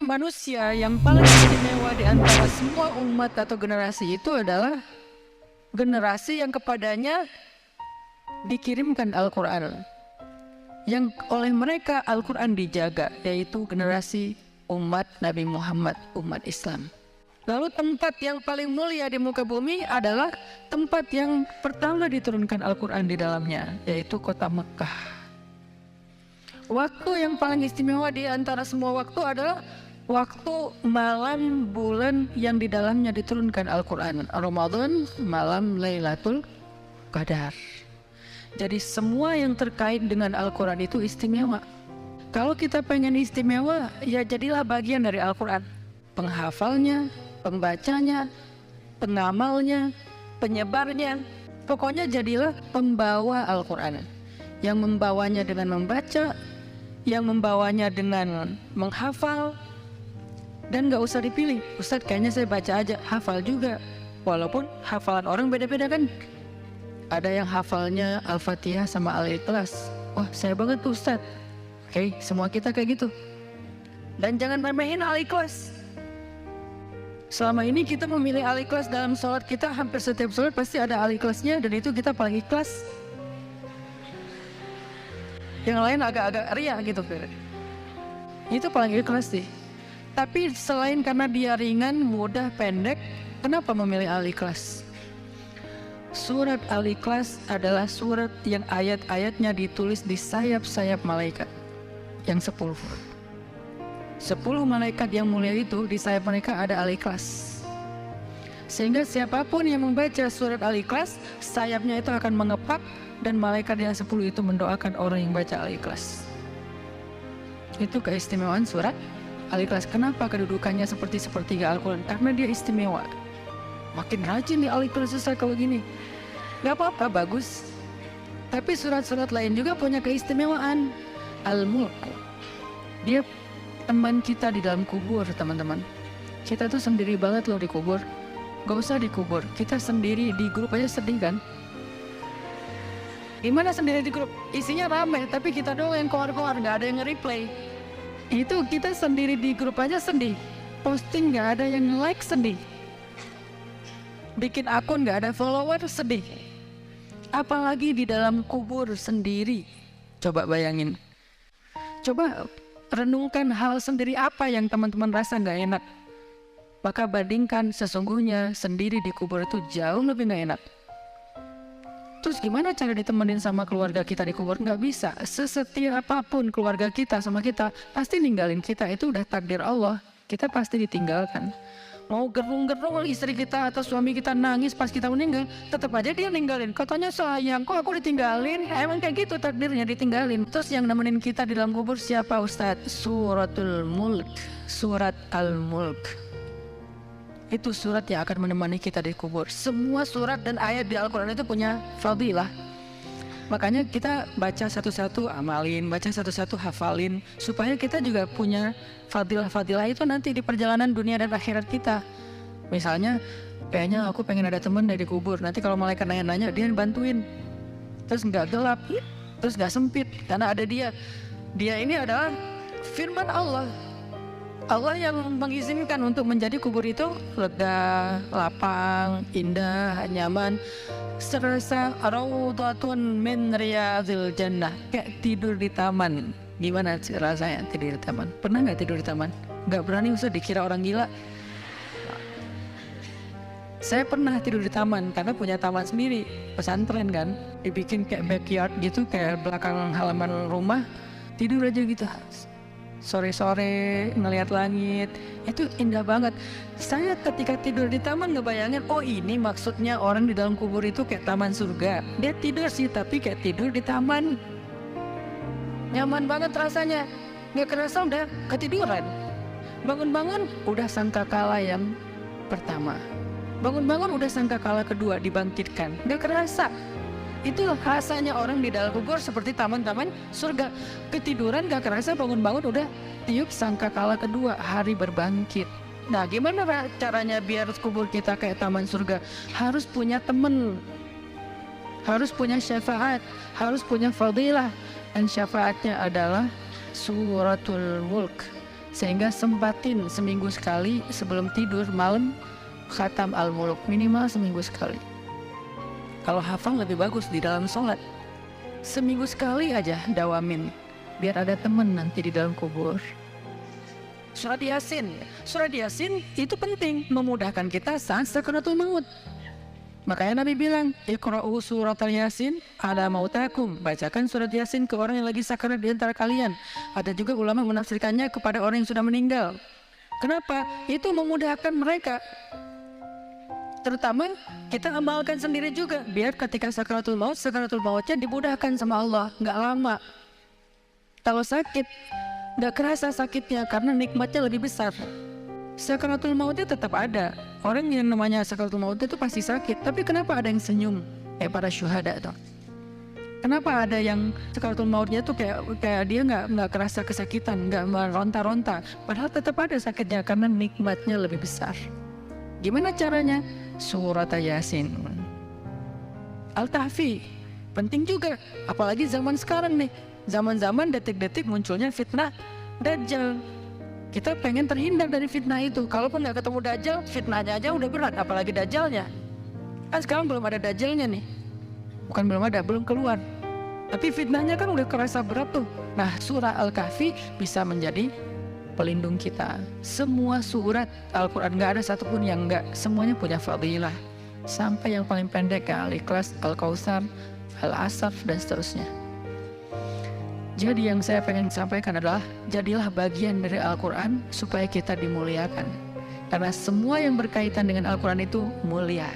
manusia yang paling istimewa di antara semua umat atau generasi itu adalah generasi yang kepadanya dikirimkan Al-Quran, yang oleh mereka Al-Quran dijaga, yaitu generasi umat Nabi Muhammad, umat Islam. Lalu tempat yang paling mulia di muka bumi adalah tempat yang pertama diturunkan Al-Quran di dalamnya, yaitu kota Mekah. Waktu yang paling istimewa di antara semua waktu adalah waktu malam bulan yang di dalamnya diturunkan Al-Quran, Ramadan, malam Lailatul Qadar. Jadi semua yang terkait dengan Al-Quran itu istimewa. Kalau kita pengen istimewa, ya jadilah bagian dari Al-Quran. Penghafalnya, pembacanya, pengamalnya, penyebarnya. Pokoknya jadilah pembawa Al-Quran. Yang membawanya dengan membaca, yang membawanya dengan menghafal. Dan gak usah dipilih, Ustadz kayaknya saya baca aja, hafal juga. Walaupun hafalan orang beda-beda kan. Ada yang hafalnya Al-Fatihah sama Al-Ikhlas. Wah, saya banget tuh Ustadz. Oke, semua kita kayak gitu. Dan jangan remehin Al-Ikhlas. Selama ini kita memilih Al-Ikhlas dalam sholat kita, hampir setiap sholat pasti ada Al-Ikhlasnya, dan itu kita paling ikhlas. Yang lain agak-agak ria gitu. Itu paling ikhlas sih. Tapi selain karena dia ringan, mudah, pendek, kenapa memilih Al-Ikhlas? Surat Al-Ikhlas adalah surat yang ayat-ayatnya ditulis di sayap-sayap malaikat yang 10. 10 malaikat yang mulia itu di sayap mereka ada Al-Ikhlas. Sehingga siapapun yang membaca surat Al-Ikhlas, sayapnya itu akan mengepak dan malaikat yang 10 itu mendoakan orang yang baca Al-Ikhlas. Itu keistimewaan surat Al-Ikhlas. Kenapa kedudukannya seperti sepertiga Al-Quran? Karena dia istimewa. Makin rajin di Al-Ikhlas Ustaz kalau gini. Gak apa-apa, bagus. Tapi surat-surat lain juga punya keistimewaan. Al-Mulk, dia teman kita di dalam kubur, teman-teman. Kita tuh sendiri banget loh di kubur. Gak usah dikubur, kita sendiri di grup aja sedih kan. Gimana sendiri di grup? Isinya rame, tapi kita doang yang keluar-keluar, gak ada yang nge-replay. Itu kita sendiri di grup aja sedih. Posting gak ada yang like, sedih. Bikin akun gak ada follower, sedih. Apalagi di dalam kubur sendiri. Coba bayangin. Coba renungkan hal sendiri apa yang teman-teman rasa gak enak. Maka bandingkan sesungguhnya sendiri di kubur itu jauh lebih gak enak. Terus gimana cara ditemenin sama keluarga kita di kubur? Nggak bisa. Sesetia apapun keluarga kita sama kita pasti ninggalin kita. Itu udah takdir Allah. Kita pasti ditinggalkan. Mau gerung-gerung istri kita atau suami kita nangis pas kita meninggal, tetap aja dia ninggalin. Katanya sayang, kok aku ditinggalin? Emang kayak gitu takdirnya, ditinggalin. Terus yang nemenin kita di dalam kubur siapa Ustadz? Suratul Mulk, surat Al-Mulk. Itu surat yang akan menemani kita di kubur. Semua surat dan ayat di Al-Quran itu punya fadilah. Makanya kita baca satu-satu amalin, baca satu-satu hafalin, supaya kita juga punya fadilah-fadilah itu nanti di perjalanan dunia dan akhirat kita. Misalnya, kayaknya aku pengen ada temen dari kubur. Nanti kalau malaikat nanya-nanya, dia bantuin. Terus nggak gelap, terus nggak sempit, karena ada dia. Dia ini adalah firman Allah. Allah yang mengizinkan untuk menjadi kubur itu lega, lapang, indah, nyaman, serasa raudhatun min riyadhil jannah, kayak tidur di taman. Gimana sih rasanya tidur di taman? Pernah nggak tidur di taman? Nggak berani, usah dikira orang gila. Saya pernah tidur di taman karena punya taman sendiri, pesantren kan, dibikin kayak backyard gitu, kayak belakang halaman rumah, tidur aja gitu. Sore-sore ngelihat langit, itu indah banget. Saya ketika tidur di taman ngebayangin, oh ini maksudnya orang di dalam kubur itu kayak taman surga. Dia tidur sih tapi kayak tidur di taman. Nyaman banget rasanya. Gak kerasa udah ketiduran. Bangun-bangun udah sangkakala yang pertama. Bangun-bangun udah sangkakala kedua dibangkitkan. Gak kerasa. Itu rasanya orang di dalam kubur seperti taman-taman surga. Ketiduran gak kerasa, bangun-bangun udah tiup sangkakala kedua, hari berbangkit. Nah, gimana caranya biar kubur kita kayak taman surga? Harus punya temen, harus punya syafaat, harus punya fadilah. Dan syafaatnya adalah suratul mulk, Sehingga sempatin seminggu sekali sebelum tidur malam khatam Al-Muluk, minimal seminggu sekali. Kalau hafal lebih bagus di dalam sholat. Seminggu sekali aja dawamin, biar ada temen nanti di dalam kubur. Surat Yasin itu penting, memudahkan kita saat sakaratul maut. Makanya Nabi bilang, Iqra'u surat Yasin ala mautakum. Bacakan surat Yasin ke orang yang lagi sakarat di antara kalian. Ada juga ulama menafsirkannya kepada orang yang sudah meninggal. Kenapa? Itu memudahkan mereka. Terutama kita amalkan sendiri juga, biar ketika sakaratul mautnya dimudahkan sama Allah, nggak lama. Kalau sakit, nggak kerasa sakitnya karena nikmatnya lebih besar. Sakaratul mautnya tetap ada. Orang yang namanya sakaratul maut itu pasti sakit. Tapi kenapa ada yang senyum? Kayak para syuhada tuh. Kenapa ada yang sakaratul mautnya tuh kayak dia nggak kerasa kesakitan, nggak meronta-ronta. Padahal tetap ada sakitnya karena nikmatnya lebih besar. Gimana caranya? Surat Yasin. Al-Tahfi penting juga, apalagi zaman sekarang nih. Zaman-zaman detik-detik munculnya fitnah Dajjal. Kita pengen terhindar dari fitnah itu. Kalaupun nggak ketemu Dajjal, fitnahnya aja udah berat, apalagi Dajjalnya. Kan sekarang belum ada Dajjalnya nih. Bukan belum ada, belum keluar. Tapi fitnahnya kan udah kerasa berat tuh. Nah, surah Al-Kahfi bisa menjadi pelindung kita. Semua surat Al-Quran nggak ada satupun yang nggak, semuanya punya fadilah. Sampai yang paling pendek kayak Al-Ikhlas, Al-Kautsar, Al-Asaf dan seterusnya. Jadi yang saya pengen sampaikan adalah jadilah bagian dari Al-Quran supaya kita dimuliakan. Karena semua yang berkaitan dengan Al-Quran itu mulia.